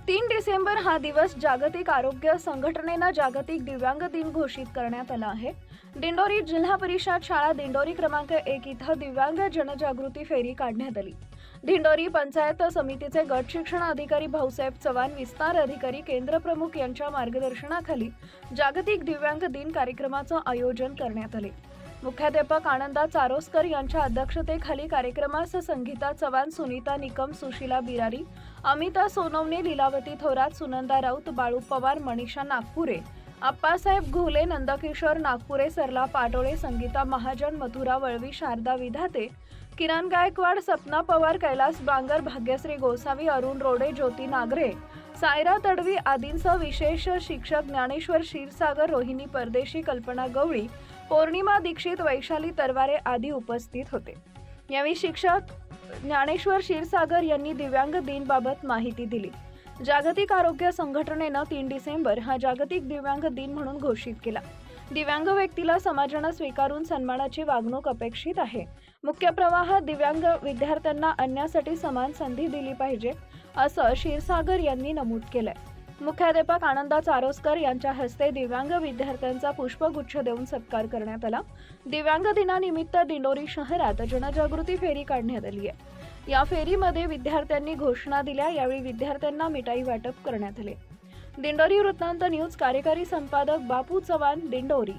3 डिसेंबर हा दिवस जागतिक आरोग्य संघटनेनं जागतिक दिव्यांग दिन घोषित करण्यात आला आहे. दिंडोरी जिल्हा परिषद शाळा दिंडोरी क्रमांक 1 इथं दिव्यांग जनजागृती फेरी काढण्यात आली. दिंडोरी पंचायत समितीचे गट शिक्षण अधिकारी भाऊसाहेब चव्हाण, विस्तार अधिकारी केंद्र प्रमुख यांच्या मार्गदर्शनाखाली जागतिक दिव्यांग दिन कार्यक्रमाचं आयोजन करण्यात आले. मुख्याध्यापक आनंदा चारोस्कर यांच्या अध्यक्षतेखाली कार्यक्रमास संगीता चव्हाण, सुनीता निकम, सुशीला बिरारी, अमिता सोनवणे, लीलावती थोरात, सुनंदा राऊत, बाळू पवार, मनीषा नागपुरे, आप्पासाहेब घोले, नंदकिशोर नागपुरे, सरला पाटोळे, संगीता महाजन, मथुरा वळवी, शारदा विधाते, किरण गायकवाड, सपना पवार, कैलास बांगर, भाग्यश्री गोसावी, अरुण रोडे, ज्योती नागरे, सायरा तडवी आदींसह विशेष शिक्षक ज्ञानेश्वर क्षीरसागर, रोहिणी परदेशी, कल्पना गवळी, पौर्णिमा दीक्षित, वैशाली तरवारे आदी उपस्थित होते. यावेळी शिक्षक ज्ञानेश्वर क्षीरसागर यांनी दिव्यांग दिन बाबत माहिती दिली. जागतिक आरोग्य संघटनेनं 3 डिसेंबर हा जागतिक दिव्यांग दिन म्हणून घोषित केला. दिव्यांग व्यक्तीला समाजानं स्वीकारून सन्मानाची वागणूक अपेक्षित आहे. मुख्य प्रवाहात दिव्यांग विद्यार्थ्यांना आणण्यासाठी समान संधी दिली पाहिजे, असं क्षीरसागर यांनी नमूद केलंय. मुख्याध्यापक आनंदा चारोस्कर यांच्या हस्ते दिव्यांग विद्यार्थ्यांचा पुष्पगुच्छ देऊन सत्कार करण्यात आला. दिव्यांग दिनानिमित्त दिंडोरी शहरात जनजागृती फेरी काढण्यात आली आहे. या फेरीमध्ये विद्यार्थ्यांनी घोषणा दिल्या. यावेळी विद्यार्थ्यांना मिठाई वाटप करण्यात आले. दिंडोरी वृत्तांत न्यूज कार्यकारी संपादक बापू चव्हाण, दिंडोरी.